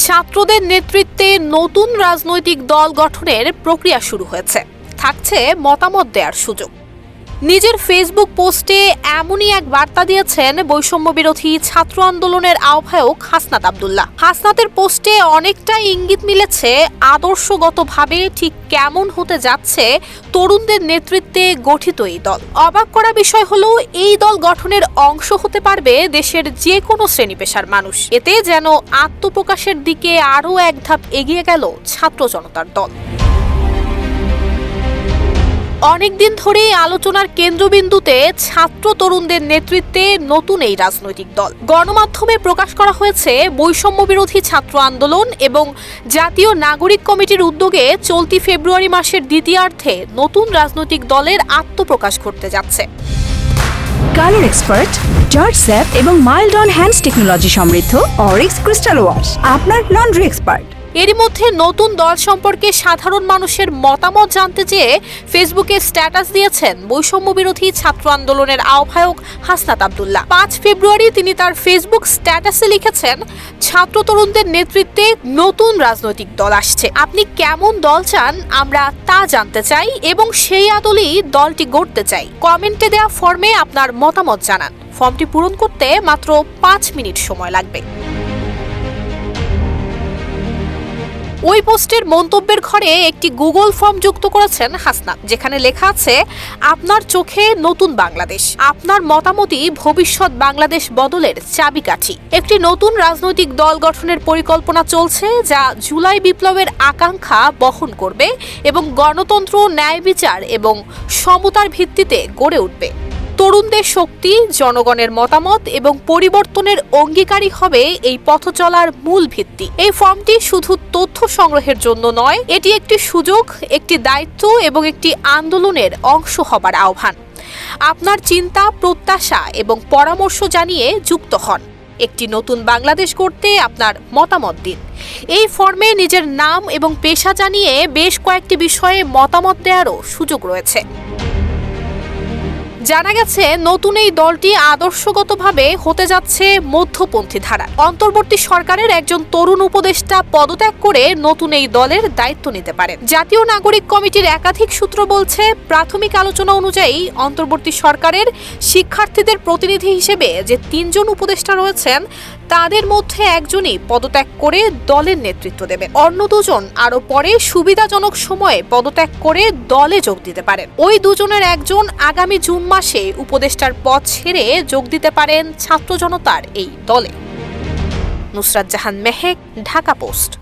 ছাত্রদের নেতৃত্বে নতুন রাজনৈতিক দল গঠনের প্রক্রিয়া শুরু হয়েছে। থাকছে মতামত দেওয়ার সুযোগ। নিজের ফেসবুক পোস্টে এমনই এক বার্তা দিয়েছেন বৈষম্য বিরোধী ছাত্র আন্দোলনের আহ্বায়ক হাসনাত আব্দুল্লাহ। হাসনাতের পোস্টে অনেকটা ইঙ্গিত মিলেছে আদর্শগতভাবে ঠিক কেমন হতে যাচ্ছে তরুণদের নেতৃত্বে গঠিত এই দল। অবাক করা বিষয় হলো, এই দল গঠনের অংশ হতে পারবে দেশের যে কোনো শ্রেণী পেশার মানুষ। এতে যেন আত্মপ্রকাশের দিকে আরও এক ধাপ এগিয়ে গেল ছাত্র জনতার দল। অনেকদিন ধরেই আলোচনার কেন্দ্রবিন্দুতে ছাত্র তরুণদের নেতৃত্বে নতুন এই রাজনৈতিক দল। গণমাধ্যমে প্রকাশ করা হয়েছে বৈষম্য বিরোধী ছাত্র আন্দোলন এবং জাতীয় নাগরিক কমিটির উদ্যোগে চলতি ফেব্রুয়ারি মাসের দ্বিতীয়ার্ধে নতুন রাজনৈতিক দলের আত্মপ্রকাশ ঘটতে যাচ্ছে। কালার এক্সপার্ট, জর্জ স্যাপ এবং মাইল্ড অন হ্যান্ডস টেকনোলজি সমৃদ্ধ অরিক্স ক্রিস্টাল ওয়াশ আপনার লন্ড্রি এক্সপার্ট। এরই মধ্যে নতুন দল সম্পর্কে সাধারণ মানুষের মতামত জানতে চেয়ে ফেসবুকে স্ট্যাটাস দিয়েছেন বৈষম্য বিরোধী ছাত্র আন্দোলনের আহ্বায়ক হাসনাত আব্দুল্লাহ। 5 ফেব্রুয়ারি তিনি তার ফেসবুক স্ট্যাটাসে লিখেছেন, ছাত্র তরুণদের নেতৃত্বে নতুন রাজনৈতিক দল আসছে। আপনি কেমন দল চান আমরা তা জানতে চাই এবং সেই আদলেই দলটি গড়তে চাই। কমেন্টে দেওয়া ফর্মে আপনার মতামত জানান। ফর্মটি পূরণ করতে মাত্র 5 মিনিট সময় লাগবে। ওই পোস্টের মন্তব্যের ঘরে একটি গুগল ফর্ম যুক্ত করেছেন হাসনাত, যেখানে লেখা আছে, আপনার চোখে নতুন বাংলাদেশ, আপনার মতামতই ভবিষ্যৎ বাংলাদেশ বদলের চাবিকাঠি। একটি নতুন রাজনৈতিক দল গঠনের পরিকল্পনা চলছে, যা জুলাই বিপ্লবের আকাঙ্ক্ষা বহন করবে এবং গণতন্ত্র, ন্যায় বিচার এবং সমতার ভিত্তিতে গড়ে উঠবে। তরুণদের শক্তি, জনগণের মতামত এবং পরিবর্তনের অঙ্গীকারী হবে এই পথ চলার মূল ভিত্তি। এই ফর্মটি শুধু তথ্য সংগ্রহের জন্য নয়, এটি একটি সুযোগ, একটি দায়িত্ব এবং একটি আন্দোলনের অংশ হবার আহ্বান। আপনার চিন্তা, প্রত্যাশা এবং পরামর্শ জানিয়ে যুক্ত হন। একটি নতুন বাংলাদেশ গড়তে আপনার মতামত দিন। এই ফর্মে নিজের নাম এবং পেশা জানিয়ে বেশ কয়েকটি বিষয়ে মতামত দেওয়ারও সুযোগ রয়েছে। জানা গেছে, নতুন এই দলটি আদর্শগতভাবে হতে যাচ্ছে মধ্যপন্থী ধারা। অন্তর্বর্তী সরকারের একজন তরুণ উপদেষ্টা পদত্যাগ করে নতুন এই দলের দায়িত্ব নিতে পারেন। জাতীয় নাগরিক কমিটির একাধিক সূত্র বলছে, প্রাথমিক আলোচনা অনুযায়ী অন্তর্বর্তী সরকারের শিক্ষার্থীদের প্রতিনিধি হিসেবে যে 3 জন উপদেষ্টা রয়েছেন, তাদের মধ্যে একজনই পদত্যাগ করে দলের নেতৃত্ব দেবেন। অন্য 2 জন আরও পরে সুবিধাজনক সময়ে পদত্যাগ করে দলে যোগ দিতে পারেন। ওই 2 জনের একজন আগামী জুন মাসে উপদেষ্টার পদ ছেড়ে যোগ দিতে পারেন ছাত্র জনতার এই দলে। নুসরাত জাহান মেহেক, ঢাকা পোস্ট।